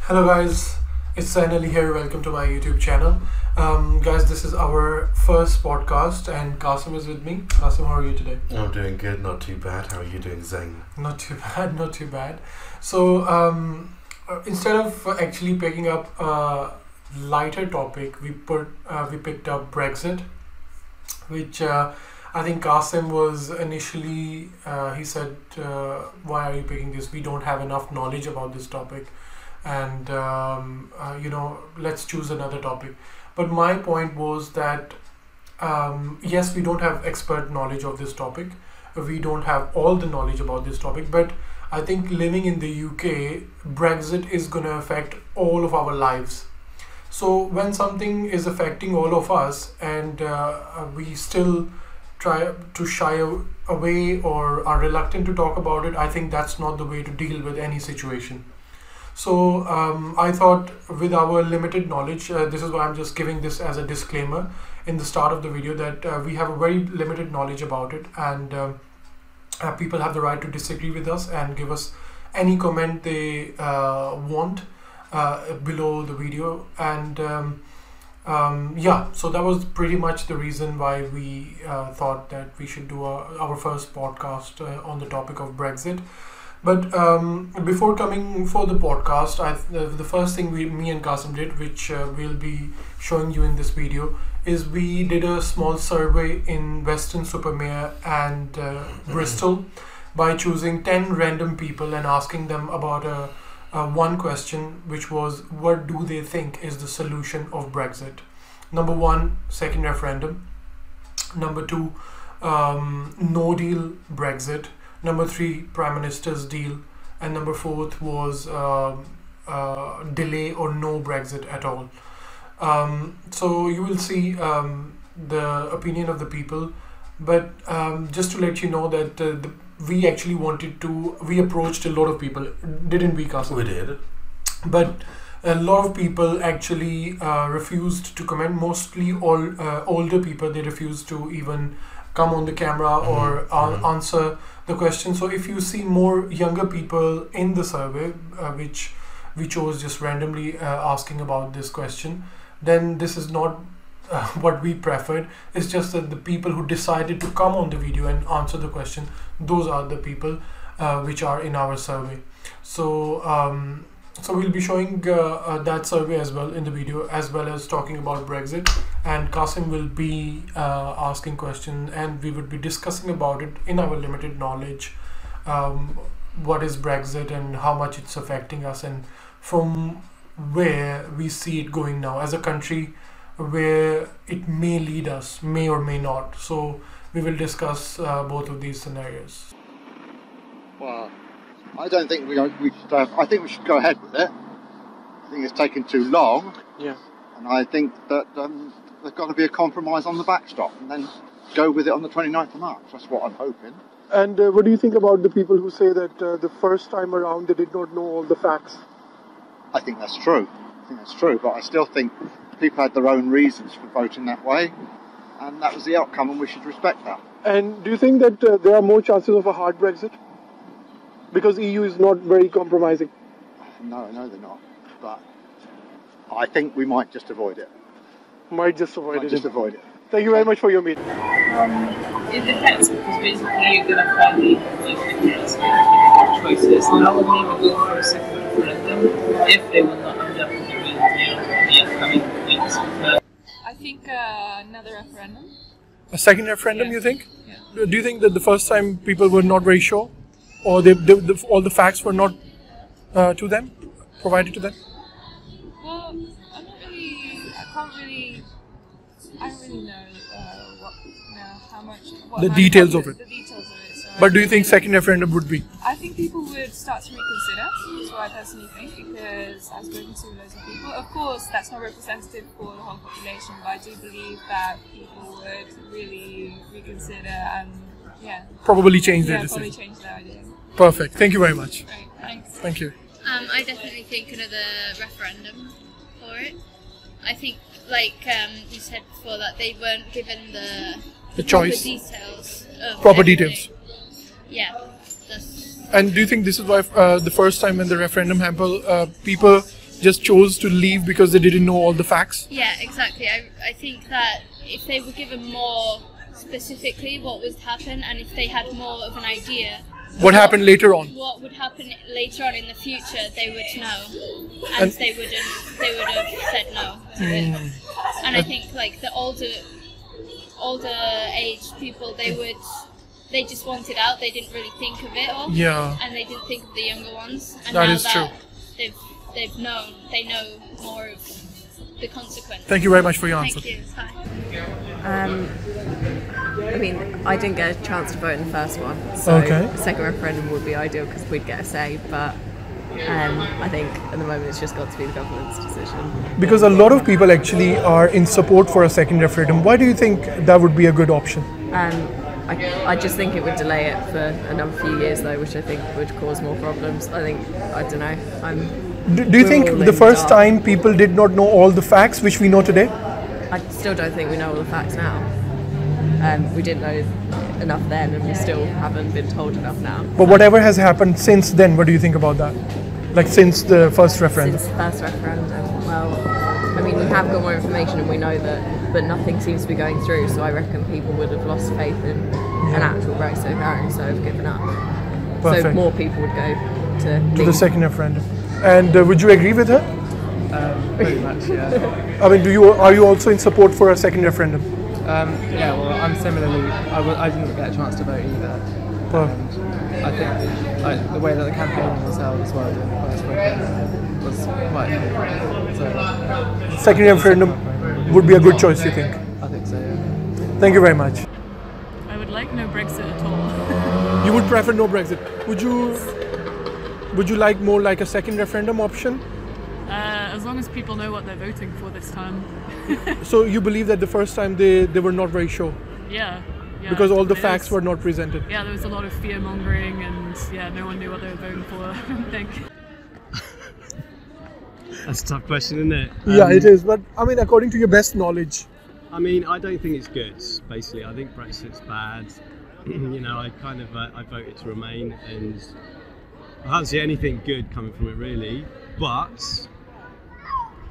Hello guys, it's Zain here. Welcome to my YouTube channel. Guys, this is our first podcast and Qasim is with me. Qasim, how are you today? I'm doing good, not too bad. How are you doing, Zain? Not too bad, not too bad. So instead of actually picking up a lighter topic, we picked up Brexit, which I think Qasim was initially, he said, why are you picking this? We don't have enough knowledge about this topic. And let's choose another topic. But my point was that yes, we don't have expert knowledge of this topic, we don't have all the knowledge about this topic, but I think living in the UK, Brexit is going to affect all of our lives. So when something is affecting all of us and we still try to shy away or are reluctant to talk about it, I think that's not the way to deal with any situation. So I thought with our limited knowledge, this is why I'm just giving this as a disclaimer in the start of the video, that we have a very limited knowledge about it, and people have the right to disagree with us and give us any comment they want below the video. And so that was pretty much the reason why we thought that we should do our first podcast on the topic of Brexit. But before coming for the podcast, the first thing me and Qasim did, which we'll be showing you in this video, is we did a small survey in Weston, Mare and Bristol by choosing 10 random people and asking them about one question, which was, what do they think is the solution of Brexit? Number 1, second referendum. Number 2, no deal Brexit. Number 3, Prime Minister's deal. And number 4 was delay or no Brexit at all. So you will see the opinion of the people. But just to let you know that we actually we approached a lot of people, didn't we, Qasim? We did. But a lot of people actually refused to comment. Mostly all older people, they refused to even come on the camera or answer the question. So if you see more younger people in the survey, which we chose just randomly asking about this question, then this is not what we preferred. It's just that the people who decided to come on the video and answer the question, those are the people which are in our survey. So we'll be showing that survey as well in the video, as well as talking about Brexit, and Qasim will be asking questions and we would be discussing about it in our limited knowledge. What is Brexit and how much it's affecting us, and from where we see it going now as a country, where it may lead us, may or may not. So we will discuss both of these scenarios. Well, I don't think we should have. I think we should go ahead with it. I think it's taken too long. Yeah. And I think that there's got to be a compromise on the backstop, and then go with it on the 29th of March. That's what I'm hoping. And what do you think about the people who say that the first time around they did not know all the facts? I think that's true. But I still think people had their own reasons for voting that way, and that was the outcome, and we should respect that. And do you think that there are more chances of a hard Brexit? Because EU is not very compromising. No, they're not. But I think we might just avoid it. Might just avoid it. Thank you very much for your meeting. It depends, because basically you're going to find the difference between choices. I would maybe go for a second referendum if they will not end up with a real deal in the upcoming weeks. I think another referendum. A second referendum, Yeah. you think? Yeah. Do you think that the first time people were not very sure, or all the facts were not provided to them? Well, I don't really know how much. The details of it. The details of it. So But do you think second referendum would be? I think people would start to reconsider. That's what I personally think, because I've spoken to loads of people. Of course, that's not representative for the whole population, but I do believe that people would really reconsider and Probably change their probably decision. change their idea. Perfect. Thank you very much. Right, thanks. Thank you. I definitely think another referendum for it. I think, like you said before, that they weren't given The choice. proper details. Proper everything. details. Yeah, that's And do you think this is why the first time when the referendum happened, people just chose to leave because they didn't know all the facts? Yeah, exactly. I think that if they were given more specifically what would happen, and if they had more of an idea What happened later on? what would happen later on in the future, they would know, and they would have said no to it. And I think like the older age people, they just wanted out. They didn't really think of it all. Yeah. And they didn't think of the younger ones. And That now is true. They know more of the consequence. Thank you very much for your answer. Thank you. Bye. I mean, I didn't get a chance to vote in the first one, so Okay. the second referendum would be ideal because we'd get a say, but I think at the moment it's just got to be the government's decision. Because a lot of people actually are in support for a second referendum. Why do you think that would be a good option? I just think it would delay it for another few years though, which I think would cause more problems. I don't know, Do you think the first time people did not know all the facts which we know today? I still don't think we know all the facts now. We didn't know enough then, and we still haven't been told enough now. But whatever has happened since then, what do you think about that? Like since the first referendum? Since the first referendum, well, I mean, we have got more information and we know that, but nothing seems to be going through, so I reckon people would have lost faith in an actual Brexit occurring, so have given up. Perfect. So more people would go to The second referendum. And would you agree with her? Pretty much, yeah. I mean, are you also in support for a second referendum? Yeah, well, I'm similarly. I didn't get a chance to vote either. Perfect. And I think the way that the campaign was held as well during the first referendum was quite good. So, Second referendum would be a good choice, you think? I think so, yeah. Thank you very much. I would like no Brexit at all. You would prefer no Brexit. Would you like more like a second referendum option? As long as people know what they're voting for this time. So you believe that the first time they were not very sure? Yeah. Because all the it facts is. were not presented? Yeah, there was a lot of fear mongering and no one knew what they were voting for, I think. That's a tough question, isn't it? Yeah, it is. But I mean, according to your best knowledge. I mean, I don't think it's good, basically. I think Brexit's bad. I voted to remain, and I can't see anything good coming from it, really. But,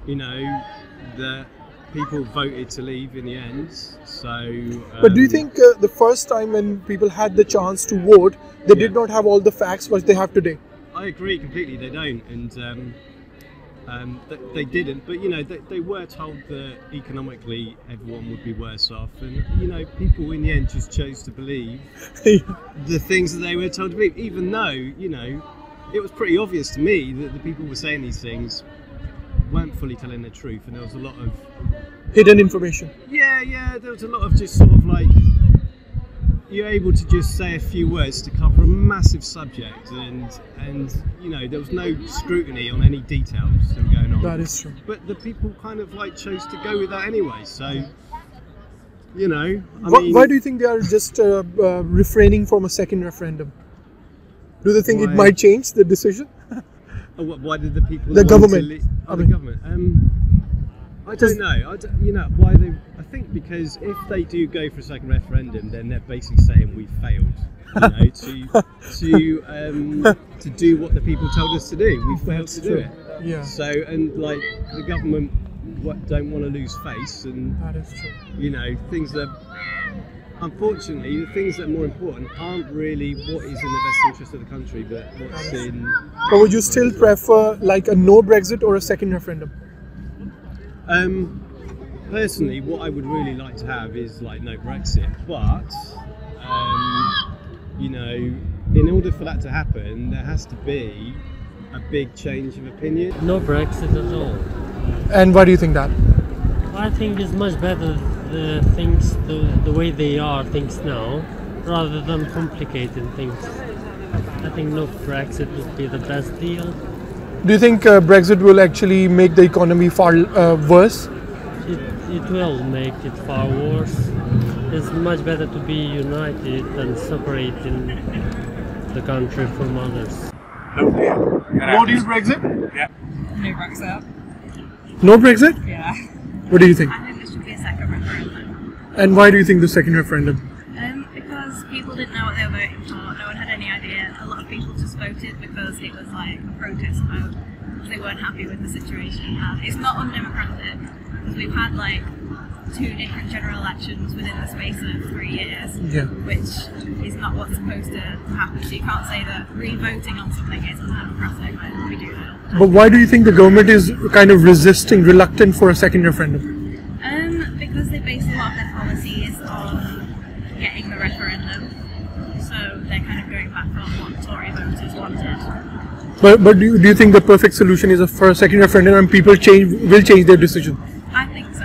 the people voted to leave in the end, so... But do you think the first time when people had the chance to vote, they did not have all the facts which they have today? I agree completely, they don't, and they didn't, but they were told that economically everyone would be worse off, and people in the end just chose to believe the things that they were told to believe, even though it was pretty obvious to me that the people who were saying these things weren't fully telling the truth, and there was a lot of hidden information. Yeah, there was a lot of just sort of like, you're able to just say a few words to cover a massive subject, and there was no scrutiny on any details that were going on. That is true. But the people kind of like chose to go with that anyway, so Why do you think they are just refraining from a second referendum? Do they think it might change the decision? Why did the people? The government. The government. I don't know. Why they? I think because if they do go for a second referendum, then they're basically saying we failed. To do what the people told us to do. We failed to do it. Yeah. So the government don't want to lose face, and that is true. Things that. Unfortunately, the things that are more important aren't really what is in the best interest of the country, but what's in... But would you still prefer like a no Brexit or a second referendum? Personally, what I would really like to have is like no Brexit, but in order for that to happen, there has to be a big change of opinion. No Brexit at all. And why do you think that? I think it's much better the way they are things now, rather than complicating things. I think no Brexit would be the best deal. Do you think Brexit will actually make the economy far worse? It will make it far worse. It's much better to be united than separating the country from others. No deal Brexit? Yeah. No Brexit. No Brexit? Yeah. What do you think? I think there should be a second referendum. And why do you think the second referendum? Because people didn't know what they were voting for, no one had any idea. A lot of people just voted because it was like a protest vote. because they weren't happy with the situation. It's not undemocratic because we've had like 2 different general elections within the space of 3 years, which is not what's supposed to happen. So you can't say that re-voting on something is undemocratic when we do that. But why do you think the government is kind of reluctant for a second referendum? Because they base a lot of their policies on getting the referendum, so they're kind of going back on what Tory voters wanted. But do you think the perfect solution is for a second referendum and people will change their decision? I think so,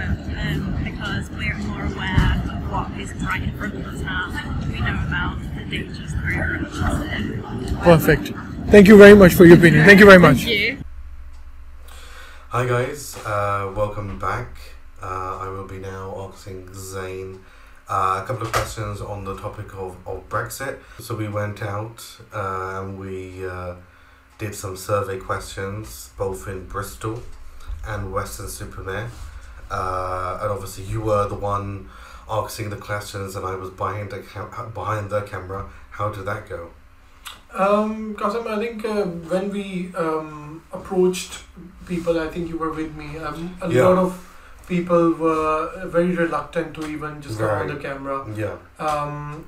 because we're more aware of what is right in front of us now. We know about the dangers that are approaching. Perfect. Thank you very much for your opinion. Thank you very much. Thank you. Hi guys, welcome back. I will be now asking Zain a couple of questions on the topic of Brexit. So we went out and we did some survey questions both in Bristol and Weston Supermare. And obviously you were the one asking the questions and I was behind the camera. How did that go? Qasim, I think when we approached people, I think you were with me, a lot of people were very reluctant to even just come on the camera.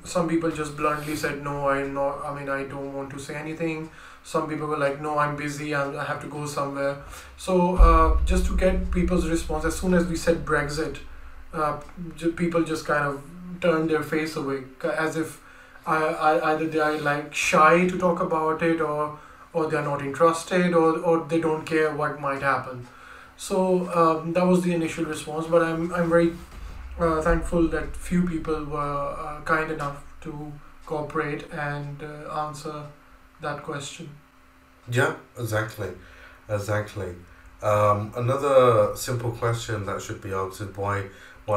Some people just bluntly said, no, I don't want to say anything. Some people were like, no, I'm busy, I have to go somewhere. So just to get people's response, as soon as we said Brexit, people just kind of turned their face away, as if either they are like shy to talk about it, or they are not interested, or they don't care what might happen. So that was the initial response, but I'm very thankful that few people were kind enough to cooperate and answer that question. Yeah, exactly. Another simple question that should be answered: why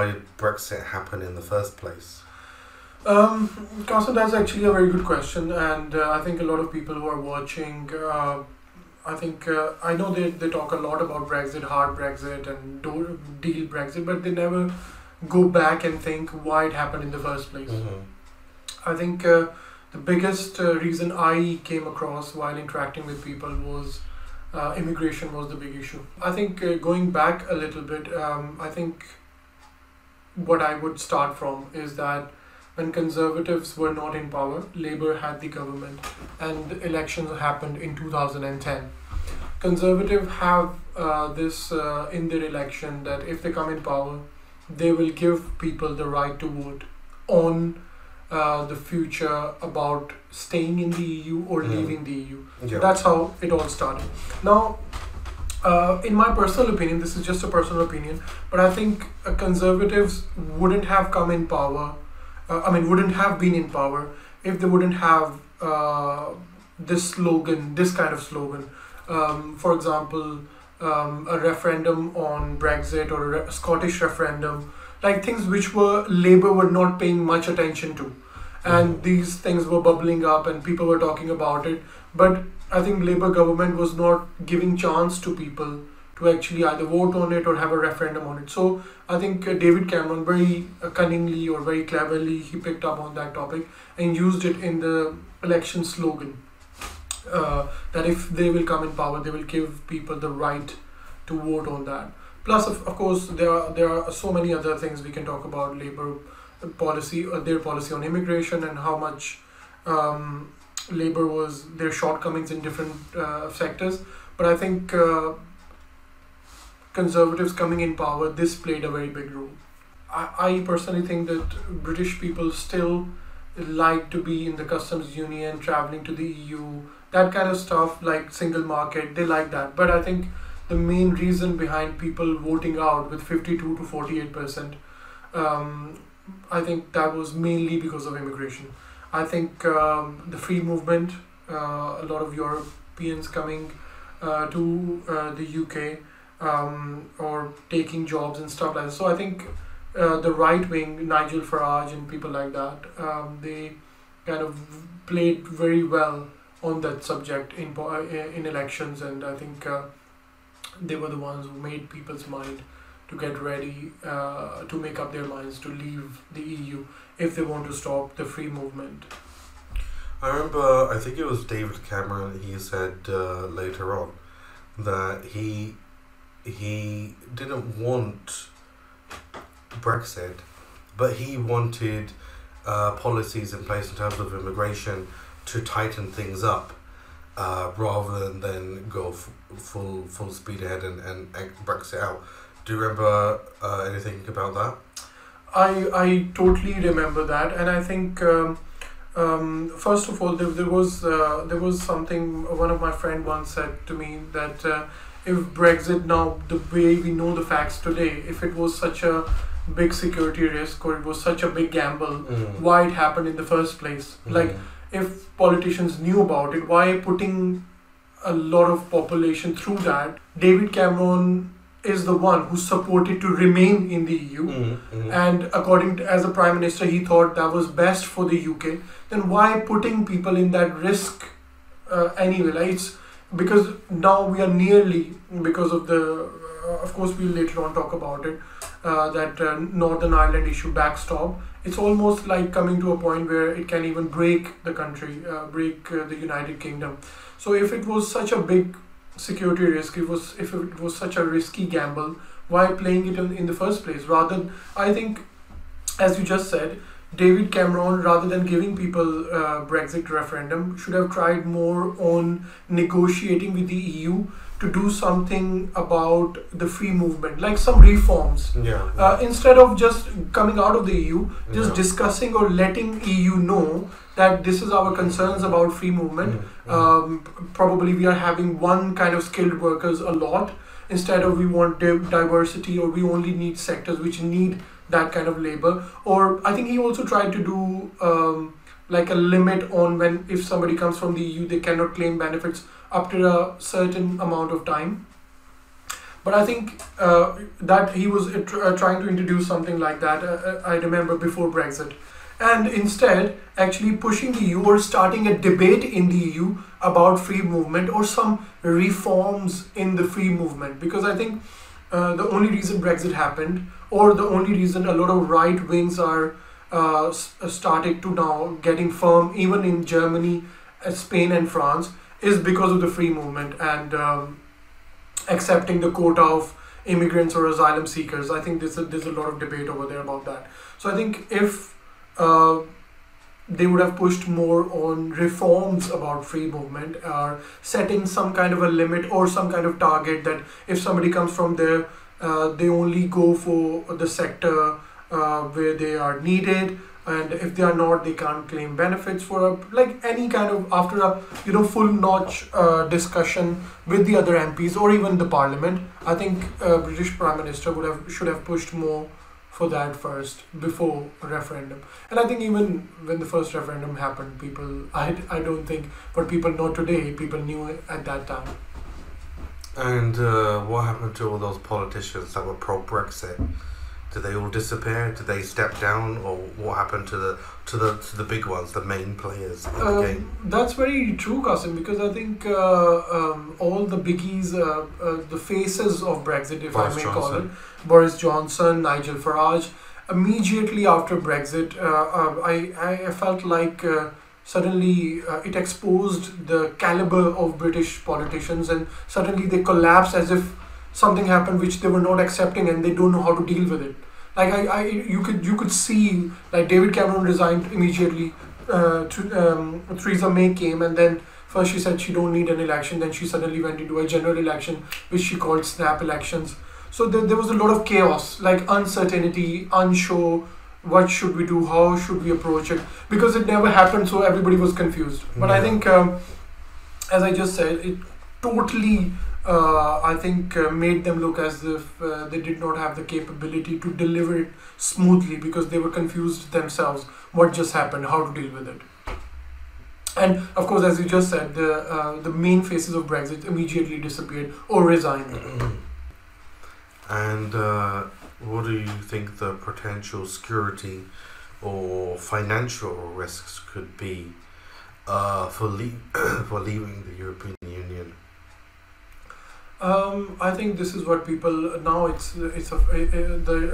did Brexit happen in the first place? Qasim, that's actually a very good question, and I think a lot of people who are watching, I know they talk a lot about Brexit, hard Brexit and deal Brexit, but they never go back and think why it happened in the first place. I think the biggest reason I came across while interacting with people was immigration was the big issue. I think going back a little bit, I think what I would start from is that when Conservatives were not in power, Labour had the government, and the elections happened in 2010. Conservatives have this in their election that if they come in power, they will give people the right to vote on the future about staying in the EU or leaving the EU. That's how it all started. Now, in my personal opinion, this is just a personal opinion, but I think Conservatives wouldn't have come in power, wouldn't have been in power if they wouldn't have this kind of slogan. For example, a referendum on Brexit or a Scottish referendum, like things which Labour were not paying much attention to. And these things were bubbling up and people were talking about it. But I think Labour government was not giving chance to people to actually either vote on it or have a referendum on it. So I think David Cameron very cunningly or very cleverly, he picked up on that topic and used it in the election slogan. That if they will come in power, they will give people the right to vote on that. Plus, of course, there are so many other things we can talk about Labour policy, their policy on immigration and how much Labour was their shortcomings in different sectors. But I think Conservatives coming in power, this played a very big role. I personally think that British people still like to be in the customs union, traveling to the EU, that kind of stuff, like single market, they like that. But I think the main reason behind people voting out with 52 to 48%, I think that was mainly because of immigration. I think the free movement, a lot of Europeans coming to the UK or taking jobs and stuff like that. So I think the right wing, Nigel Farage and people like that, they kind of played very well on that subject in elections, and I think they were the ones who made people's mind to get ready to make up their minds to leave the EU if they want to stop the free movement. I remember, I think it was David Cameron, he said later on that he didn't want Brexit, but he wanted policies in place in terms of immigration to tighten things up, rather than go full speed ahead and Brexit out. Do you remember anything about that? I totally remember that, and I think first of all there was something one of my friend once said to me, that if Brexit, now the way we know the facts today, if it was such a big security risk or it was such a big gamble, why it happened in the first place? Like, if politicians knew about it, why putting a lot of population through that? David Cameron is the one who supported to remain in the EU, and according to, as a prime minister, he thought that was best for the UK. Then why putting people in that risk anyway? Like, it's because now we are nearly, because of the of course we'll later on talk about it, that Northern Ireland issue backstop. It's almost like coming to a point where it can even break the country, break the United Kingdom. So if it was such a big security risk, if it was such a risky gamble, why playing it in the first place? Rather, I think, as you just said, David Cameron, rather than giving people Brexit referendum, should have tried more on negotiating with the EU to do something about the free movement, like some reforms. Instead of just coming out of the EU, just discussing or letting EU know that this is our concerns about free movement. Probably we are having one kind of skilled workers a lot, instead of we want diversity, or we only need sectors which need that kind of labor. Or I think he also tried to do like a limit on when, if somebody comes from the EU, they cannot claim benefits up to a certain amount of time. But I think that he was trying to introduce something like that, I remember, before Brexit. And instead actually pushing the EU or starting a debate in the EU about free movement or some reforms in the free movement. Because I think the only reason Brexit happened, or the only reason a lot of right wings are started to now getting firm, even in Germany, Spain and France, is because of the free movement and accepting the quota of immigrants or asylum seekers. I think there's a lot of debate over there about that. So I think if they would have pushed more on reforms about free movement, or setting some kind of a limit or some kind of target that if somebody comes from there, they only go for the sector where they are needed, and if they are not, they can't claim benefits for like any kind of, after a full notch discussion with the other MPs or even the Parliament. I think British Prime Minister should have pushed more for that first before a referendum. And I think even when the first referendum happened, people, I don't think what people know today, people knew at that time. And what happened to all those politicians that were pro-Brexit? Did they all disappear? Did they step down, or what happened to the big ones, the main players in the game? That's very true, Qasim, because I think all the biggies, the faces of Brexit, if I may call it, Boris Johnson, Nigel Farage, immediately after Brexit, I felt like suddenly it exposed the caliber of British politicians, and suddenly they collapsed as if something happened which they were not accepting, and they don't know how to deal with it. Like you could see, like, David Cameron resigned immediately. Theresa May came, and then first she said she don't need an election, then she suddenly went into a general election which she called snap elections. So there was a lot of chaos, like uncertainty, unsure, what should we do, how should we approach it, because it never happened, so everybody was confused. But I think, as I just said, it totally made them look as if they did not have the capability to deliver it smoothly, because they were confused themselves what just happened, how to deal with it. And of course, as you just said, the main faces of Brexit immediately disappeared or resigned. And what do you think the potential security or financial risks could be for leaving the European Union? I think this is what people now. A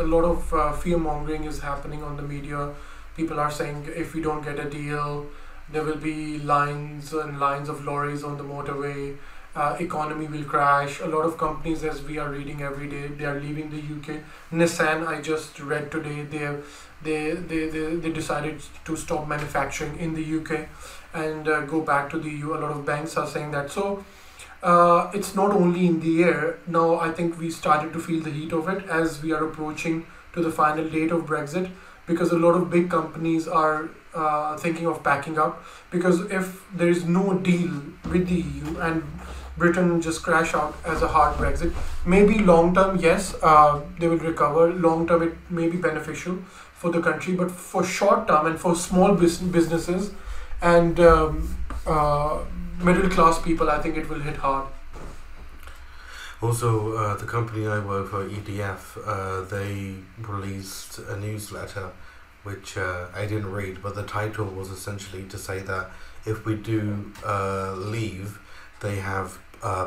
lot of fear mongering is happening on the media. People are saying if we don't get a deal, there will be lines and lines of lorries on the motorway, economy will crash. A lot of companies, as we are reading every day, they are leaving the UK. Nissan, I just read today, they decided to stop manufacturing in the UK and go back to the EU. A lot of banks are saying that. So it's not only in the air. Now I think we started to feel the heat of it as we are approaching to the final date of Brexit, because a lot of big companies are thinking of packing up, because if there is no deal with the EU and Britain just crash out as a hard Brexit, maybe long term, yes, they will recover. Long term, it may be beneficial for the country, but for short term and for small businesses and middle class people, I think it will hit hard. Also, the company I work for, EDF, they released a newsletter which I didn't read, but the title was essentially to say that if we do leave, they have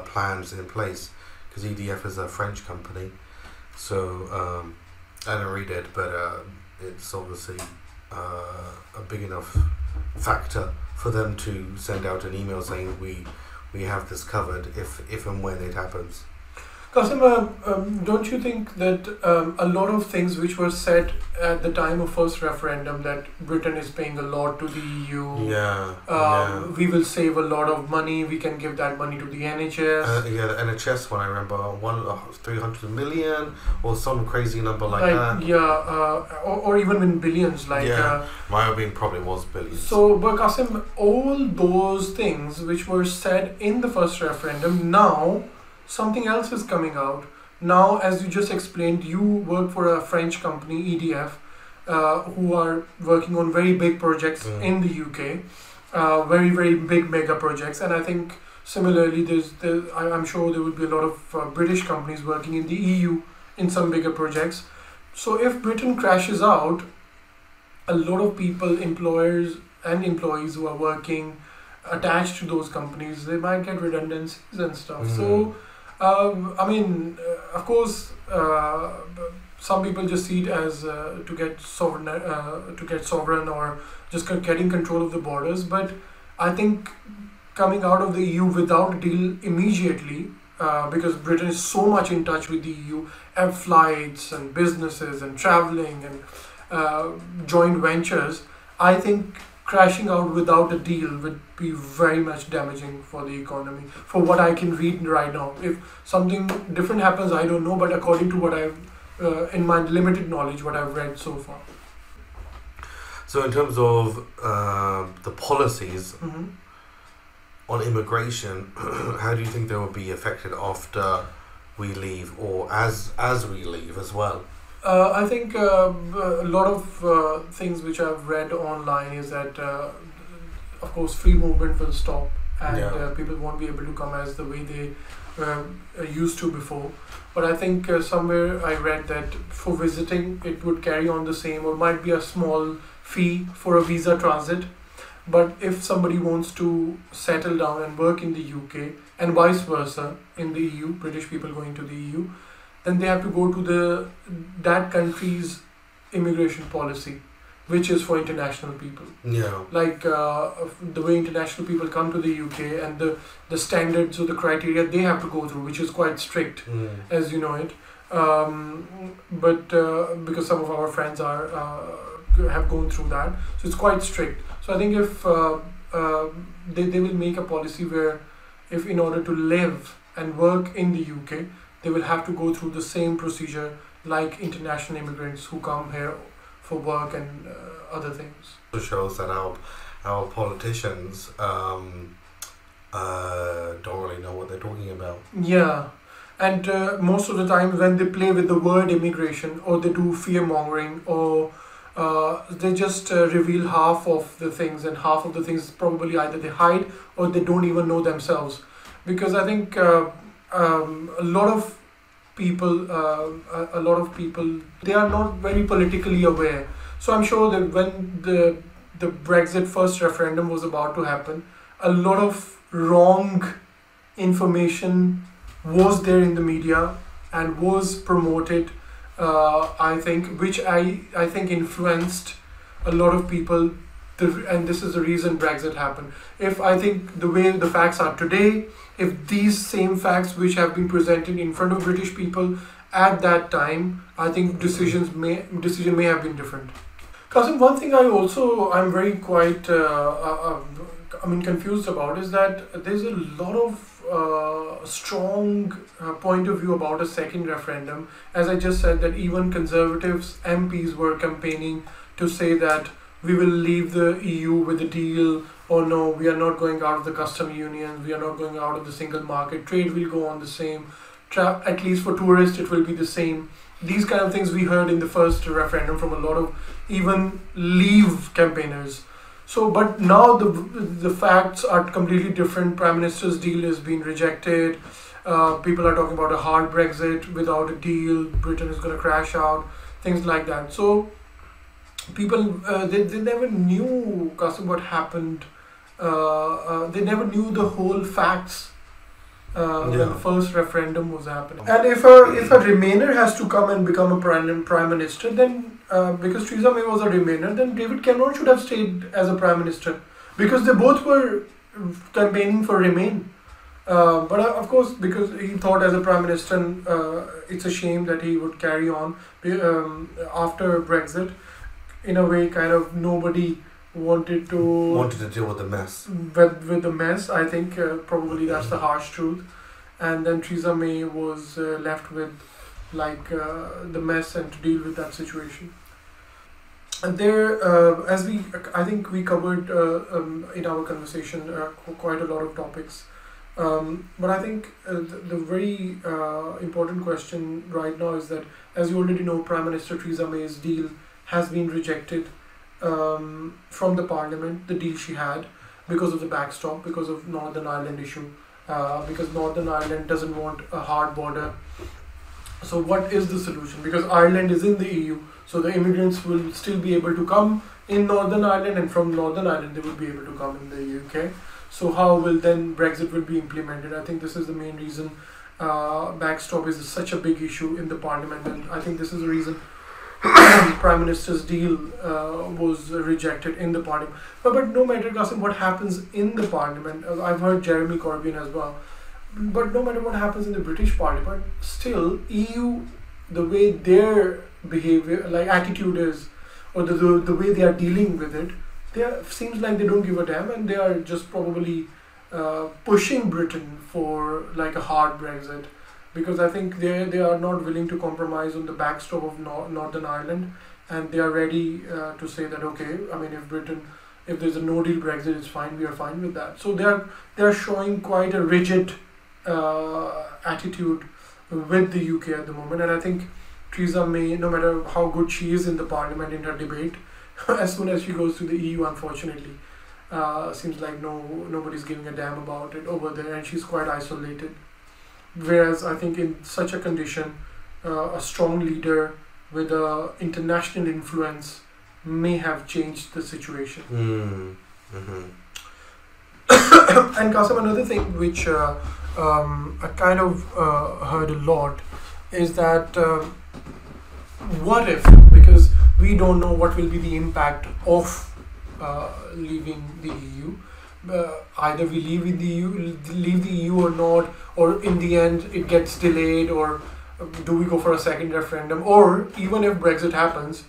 plans in place, because EDF is a French company. So I didn't read it, but it's obviously a big enough factor for them to send out an email saying we have this covered if and when it happens. Qasim, don't you think that a lot of things which were said at the time of first referendum, that Britain is paying a lot to the EU, we will save a lot of money, we can give that money to the NHS. The NHS one, I remember, 300 million or some crazy number like that. Yeah, or even in billions. Might have been, probably was billions. So, but Qasim, all those things which were said in the first referendum, now something else is coming out. Now, as you just explained, you work for a French company, EDF, who are working on very big projects in the UK, very, very big mega projects. And I think similarly, I'm sure there will be a lot of British companies working in the EU in some bigger projects. So if Britain crashes out, a lot of people, employers and employees who are working attached to those companies, they might get redundancies and stuff. So I mean, of course, some people just see it as to get sovereign or just getting control of the borders. But I think coming out of the EU without a deal immediately, because Britain is so much in touch with the EU, and flights and businesses and traveling and joint ventures, I think crashing out without a deal would be very much damaging for the economy, for what I can read right now. If something different happens, I don't know, but according to what I've, in my limited knowledge, what I've read so far. So in terms of the policies on immigration, how do you think they will be affected after we leave, or as we leave as well? I think a lot of things which I've read online is that, of course, free movement will stop, and people won't be able to come as the way they used to before. But I think somewhere I read that for visiting, it would carry on the same, or might be a small fee for a visa transit. But if somebody wants to settle down and work in the UK, and vice versa in the EU, British people going to the EU, then they have to go to that country's immigration policy, which is for international people. Like the way international people come to the UK, and the standards or the criteria they have to go through, which is quite strict, as you know it. But because some of our friends have gone through that, so it's quite strict. So I think if they will make a policy where, if in order to live and work in the UK, they will have to go through the same procedure like international immigrants who come here for work and other things. It shows that our politicians don't really know what they're talking about. Yeah, and most of the time when they play with the word immigration, or they do fear mongering, or they just reveal half of the things, and half of the things probably either they hide or they don't even know themselves. Because I think a lot of people, they are not very politically aware. So I'm sure that when the Brexit first referendum was about to happen, a lot of wrong information was there in the media and was promoted, I think, which I think influenced a lot of people and this is the reason Brexit happened. If I think the way the facts are today, if these same facts which have been presented in front of British people at that time, I think decision may have been different. Qasim, one thing I'm very quite confused about is that there's a lot of strong point of view about a second referendum. As I just said, that even Conservatives MPs were campaigning to say that we will leave the EU with a deal, or no, we are not going out of the custom union, we are not going out of the single market, trade will go on the same, at least for tourists it will be the same. These kind of things we heard in the first referendum from a lot of even Leave campaigners. So, but now the facts are completely different. Prime Minister's deal is being rejected. People are talking about a hard Brexit without a deal. Britain is going to crash out. Things like that. So, people they never knew, Qasim, what happened. They never knew the whole facts when the first referendum was happening. And if a Remainer has to come and become a prime minister, then because Theresa May was a Remainer, then David Cameron should have stayed as a prime minister, because they both were campaigning for Remain. But of course, because he thought as a prime minister, it's a shame that he would carry on after Brexit. In a way, kind of nobody wanted to deal with the mess. With the mess, I think probably that's the harsh truth. And then Theresa May was left with the mess and to deal with that situation. And there, I think we covered in our conversation quite a lot of topics. But I think the very important question right now is that, as you already know, Prime Minister Theresa May's deal has been rejected from the Parliament, the deal she had, because of the backstop, because of Northern Ireland issue, because Northern Ireland doesn't want a hard border. So what is the solution? Because Ireland is in the EU, so the immigrants will still be able to come in Northern Ireland, and from Northern Ireland they will be able to come in the UK. So how will then Brexit will be implemented? I think this is the main reason backstop is such a big issue in the Parliament, and I think this is the reason Prime Minister's deal was rejected in the Parliament. But no matter, Qasim, what happens in the Parliament, I've heard Jeremy Corbyn as well, but no matter what happens in the British Parliament, still EU, the way their behavior, attitude is, or the way they are dealing with it, seems like they don't give a damn, and they are just probably pushing Britain for a hard Brexit. Because I think they are not willing to compromise on the backstop of Northern Ireland, and they are ready to say that, okay, I mean, if there's a no deal Brexit, it's fine, we are fine with that. So they are showing quite a rigid attitude with the UK at the moment, and I think Theresa May, no matter how good she is in the Parliament in her debate, as soon as she goes to the EU, unfortunately, seems like nobody's giving a damn about it over there, and she's quite isolated. Whereas I think in such a condition, a strong leader with a international influence may have changed the situation. And Qasim, another thing which I kind of heard a lot is that what if, because we don't know what will be the impact of leaving the EU. Either we leave the EU or not, or in the end it gets delayed, or do we go for a second referendum, or even if Brexit happens,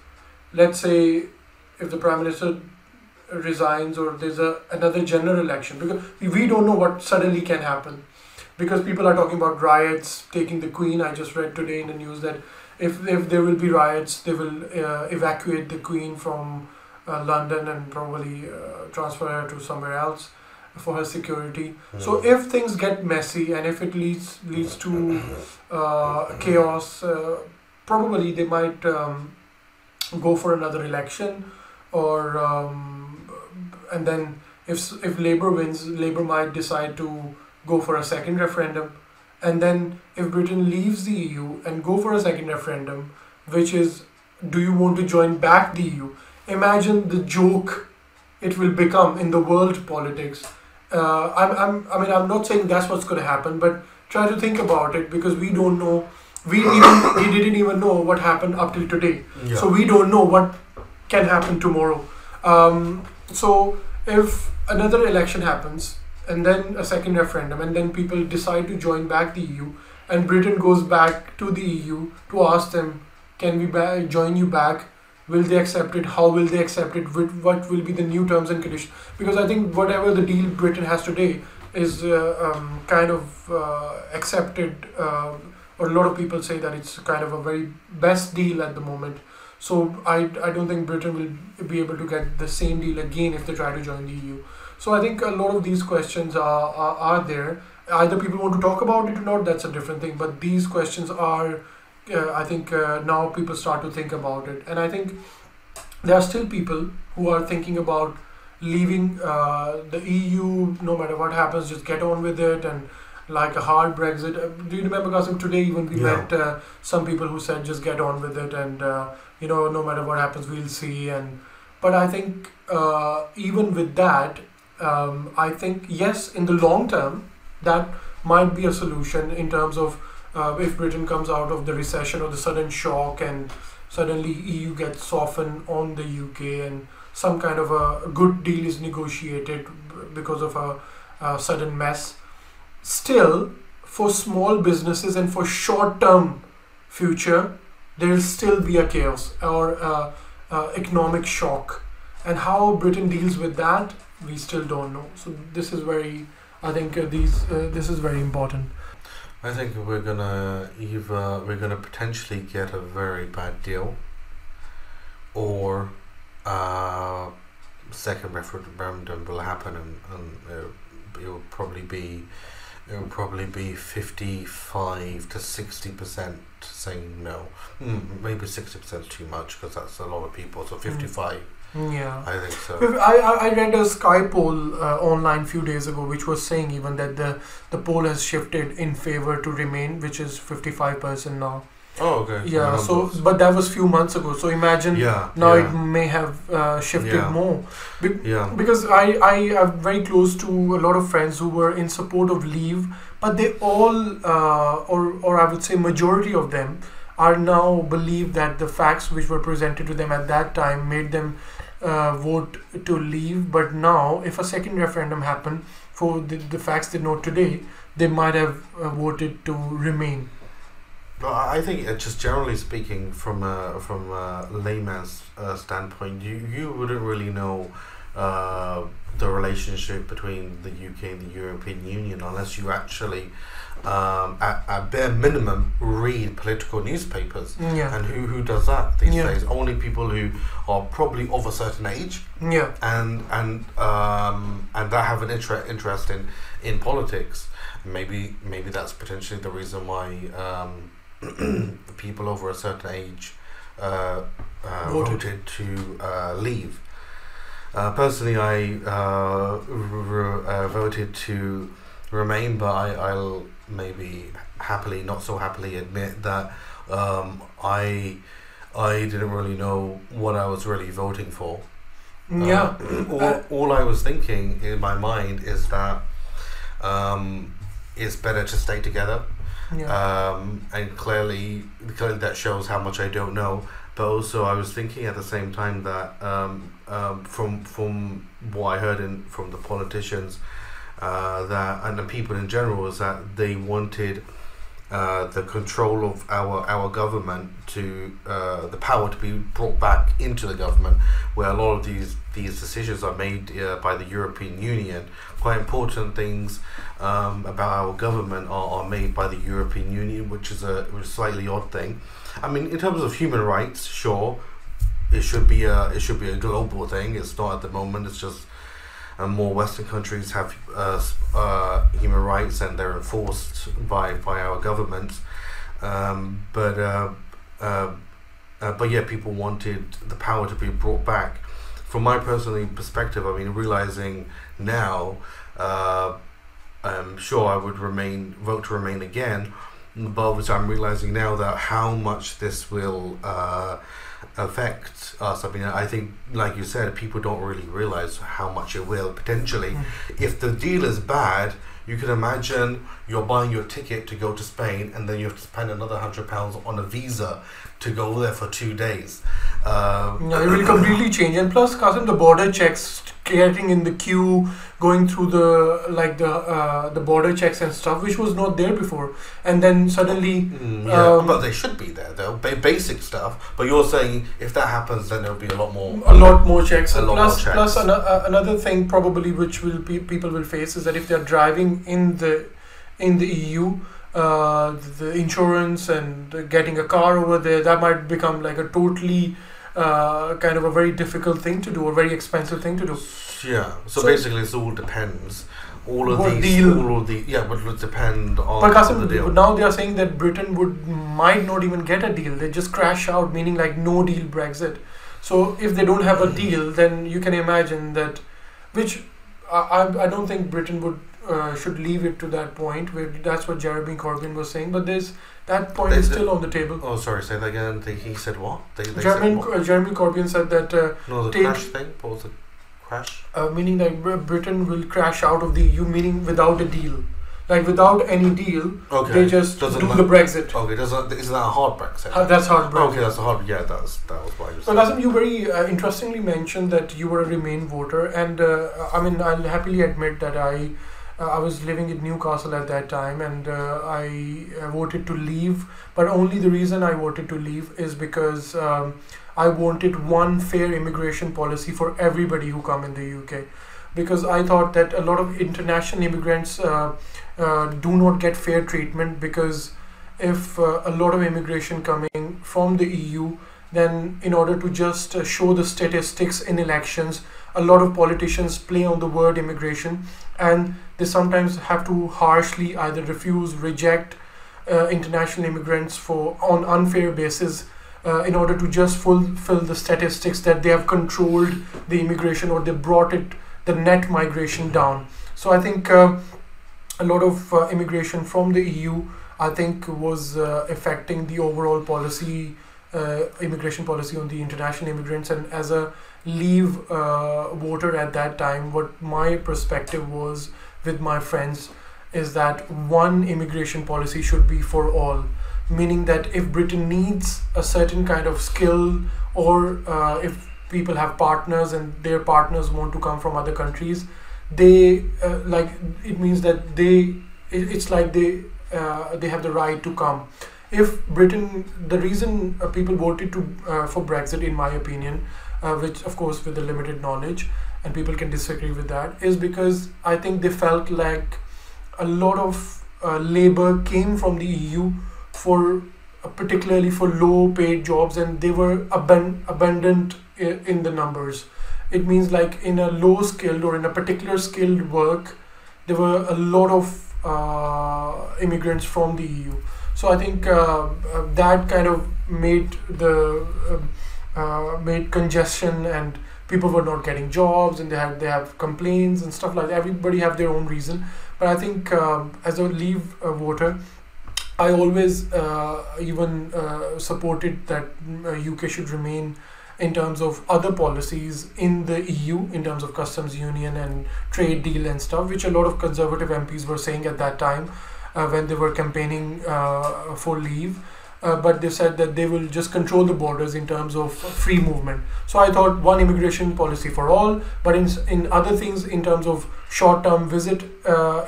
let's say if the Prime Minister resigns or there's another general election, because we don't know what suddenly can happen, because people are talking about riots taking the Queen. I just read today in the news that if there will be riots, they will evacuate the Queen from London and probably transfer her to somewhere else for her security. So if things get messy and if it leads to chaos, probably they might go for another election, or and then if Labour wins, Labour might decide to go for a second referendum, and then if Britain leaves the EU and go for a second referendum, which is, do you want to join back the EU? Imagine the joke it will become in the world politics. I'm not saying that's what's going to happen, but try to think about it, because we don't know. We didn't even know what happened up till today. Yeah. So we don't know what can happen tomorrow. So if another election happens and then a second referendum and then people decide to join back the EU and Britain goes back to the EU to ask them, can we join you back? Will they accept it? How will they accept it? What will be the new terms and conditions? Because I think whatever the deal Britain has today is kind of accepted, or a lot of people say that it's kind of a very best deal at the moment. So I don't think Britain will be able to get the same deal again if they try to join the EU. So I think a lot of these questions are there. Either people want to talk about it or not, that's a different thing. But these questions are, I think now people start to think about it. And I think there are still people who are thinking about leaving the EU, no matter what happens, just get on with it, and like a hard Brexit. Do you remember, Qasim, today even we met some people who said just get on with it, and no matter what happens, we'll see. But I think even with that, I think yes, in the long term, that might be a solution in terms of if Britain comes out of the recession or the sudden shock and suddenly EU gets softened on the UK and some kind of a good deal is negotiated because of a sudden mess. Still, for small businesses and for short-term future, there will still be a chaos or economic shock. And how Britain deals with that, we still don't know. So this is very, I think this is very important. I think we're gonna potentially get a very bad deal, or second referendum will happen, and it will probably be 55 to 60% saying no. Maybe 60% is too much because that's a lot of people. So 55. Yeah, I think so. I read a Sky poll online a few days ago, which was saying even that the poll has shifted in favor to remain, which is 55% now. Oh, okay. Yeah, so but that was few months ago. So imagine now it may have shifted more. Because I am very close to a lot of friends who were in support of leave, but they all, or I would say majority of them, are now believe that the facts which were presented to them at that time made them vote to leave. But now, if a second referendum happened for the facts they know today, they might have voted to remain. But I think just generally speaking, from a layman's standpoint, you wouldn't really know the relationship between the UK and the European Union unless you actually, at bare minimum, read political newspapers. And who does that these days? Only people who are probably of a certain age. And that have an interest in politics. Maybe that's potentially the reason why people over a certain age voted to leave. Personally, I voted to remain, but I'll maybe not so happily admit that I didn't really know what I was really voting for. All I was thinking in my mind is that it's better to stay together. And clearly that shows how much I don't know. But also I was thinking at the same time that from what I heard from the politicians that and the people in general is that they wanted the control of our government to the power to be brought back into the government, where a lot of these decisions are made by the European Union. Quite important things about our government are made by the European Union, which is a slightly odd thing. I mean, in terms of human rights, sure, it should be a global thing. It's not at the moment. It's just more Western countries have human rights and they're enforced by our governments. But yeah, people wanted the power to be brought back. From my personal perspective, I mean, realizing now, I'm sure I would vote to remain again. But obviously, I'm realizing now that how much this will affect us. I mean, I think, like you said, people don't really realize how much it will potentially. If the deal is bad, you can imagine you're buying your ticket to go to Spain, and then you have to spend another £100 on a visa to go there for 2 days. It will completely change. And plus, Qasim, the border checks getting in the queue, going through the border checks and stuff, which was not there before. And then suddenly, but they should be there. They'll basic stuff. But you're saying if that happens, then there'll be a lot more checks. Plus, another thing probably which people will face is that if they're driving in the EU, the insurance and getting a car over there, that might become like a totally kind of a very difficult thing to do, or very expensive thing to do. Yeah. So basically, it all depends. But it would depend on. But Qasim, the deal. Now they are saying that Britain might not even get a deal. They just crash out, meaning like no deal Brexit. So if they don't have a deal, then you can imagine that, which I don't think Britain would should leave it to that point. Where that's what Jeremy Corbyn was saying. But that point is still on the table. Oh, sorry, say that again. He said what? Jeremy Corbyn said that. The crash thing. What was it? Crash? Meaning that Britain will crash out of the EU, meaning without a deal. Like without any deal, they just do the Brexit. Okay, isn't that a hard Brexit? That's hard Brexit. Okay, that's a hard. Yeah, that was what I was saying. So Qasim, you very interestingly mentioned that you were a Remain voter, and I mean, I'll happily admit that I was living in Newcastle at that time, and I voted to leave. But only the reason I voted to leave is because I wanted one fair immigration policy for everybody who come in the UK. Because I thought that a lot of international immigrants do not get fair treatment, because if a lot of immigration coming from the EU, then in order to just show the statistics in elections, a lot of politicians play on the word immigration, and they sometimes have to harshly either refuse, reject international immigrants on unfair basis in order to just fulfill the statistics that they have controlled the immigration, or they brought the net migration down. So I think a lot of immigration from the EU, I think, was affecting the overall policy, immigration policy on the international immigrants. And as a Leave voter at that time, what my perspective was with my friends is that one immigration policy should be for all, meaning that if Britain needs a certain kind of skill, or if people have partners and their partners want to come from other countries, they it means that it's like they have the right to come. If Britain, the reason people voted for Brexit, in my opinion, which of course with the limited knowledge, and people can disagree with that, is because I think they felt like a lot of labor came from the EU particularly for low paid jobs, and they were abundant in the numbers. It means like in a low skilled or in a particular skilled work, there were a lot of immigrants from the EU. So I think that kind of made made congestion, and people were not getting jobs, and they have complaints and stuff like that. Everybody have their own reason. But I think as a Leave voter, I always even supported that UK should remain in terms of other policies in the EU, in terms of customs union and trade deal and stuff, which a lot of Conservative MPs were saying at that time when they were campaigning for Leave. But they said that they will just control the borders in terms of free movement. So I thought one immigration policy for all, but in other things, in terms of short-term visit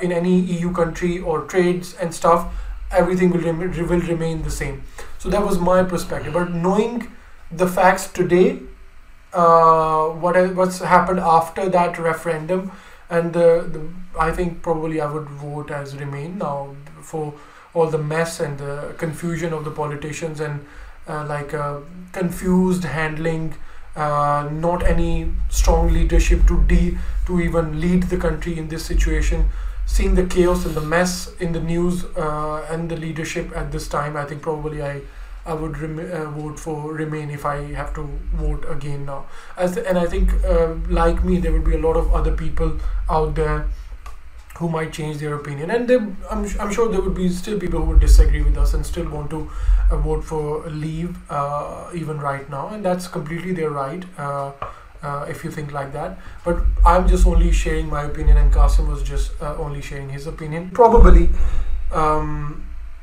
in any EU country or trades and stuff, everything will remain the same. So that was my perspective. But knowing the facts today, what's happened after that referendum, and I think probably I would vote as Remain now for all the mess and the confusion of the politicians, and confused handling, not any strong leadership to even lead the country in this situation. Seeing the chaos and the mess in the news and the leadership at this time, I think probably I would vote for Remain if I have to vote again now. And I think like me, there will be a lot of other people out there who might change their opinion, and I'm sure there would be still people who would disagree with us and still want to vote for Leave even right now, and that's completely their right if you think like that. But I'm just only sharing my opinion, and Qasim was just only sharing his opinion. Probably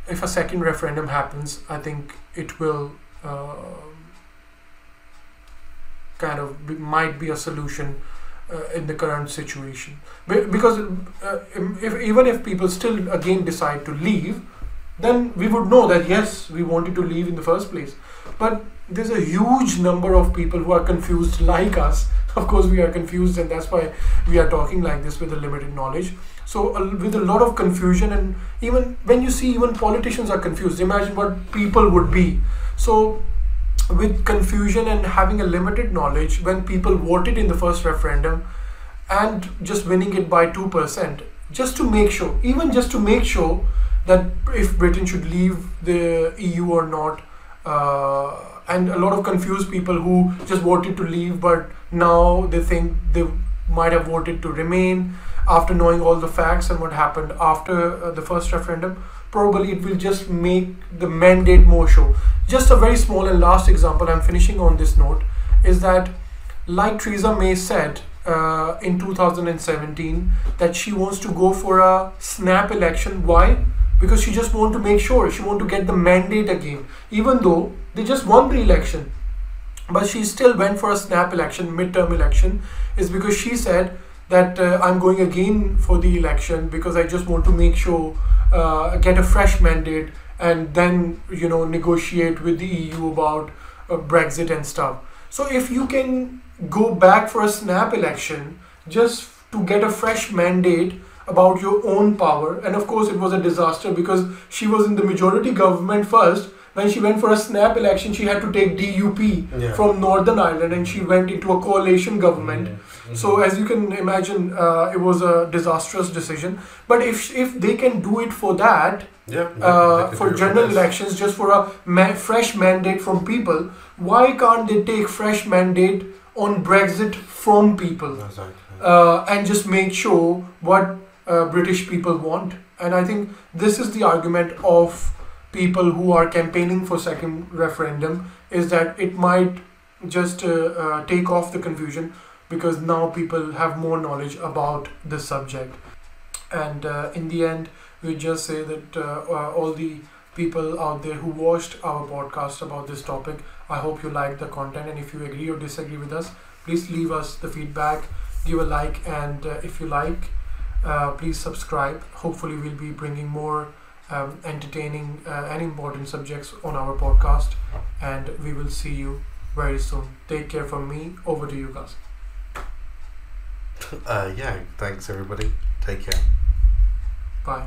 if a second referendum happens, I think it will might be a solution in the current situation. Because even if people still again decide to leave, then we would know that yes, we wanted to leave in the first place. But there's a huge number of people who are confused like us. Of course we are confused, and that's why we are talking like this with a limited knowledge. So with a lot of confusion, and even when you see even politicians are confused, imagine what people would be. So with confusion and having a limited knowledge, when people voted in the first referendum and just winning it by 2%, just to make sure, even just to make sure that if Britain should leave the EU or not, and a lot of confused people who just voted to leave, but now they think they might have voted to remain after knowing all the facts and what happened after the first referendum. Probably it will just make the mandate more sure. Just a very small and last example, I'm finishing on this note, is that like Theresa May said in 2017 that she wants to go for a snap election. Why? Because she just wants to make sure, she wants to get the mandate again, even though they just won the election. But she still went for a snap election, midterm election, is because she said that I'm going again for the election because I just want to make sure, get a fresh mandate, and then negotiate with the EU about Brexit and stuff. So if you can go back for a snap election just to get a fresh mandate about your own power, and of course it was a disaster because she was in the majority government first. When she went for a snap election, she had to take DUP from Northern Ireland, and she went into a coalition government. So as you can imagine, it was a disastrous decision. But if they can do it for that, for general elections, just for a fresh mandate from people, why can't they take fresh mandate on Brexit from people? Exactly. And just make sure what British people want. And I think this is the argument of people who are campaigning for second referendum, is that it might just take off the confusion, because now people have more knowledge about the subject. And in the end, we just say that all the people out there who watched our podcast about this topic, I hope you liked the content, and if you agree or disagree with us, please leave us the feedback, give a like, and if you like, please subscribe. Hopefully we'll be bringing more entertaining and important subjects on our podcast, and we will see you very soon. Take care from me. Over to you guys. Yeah, thanks everybody. Take care. Bye.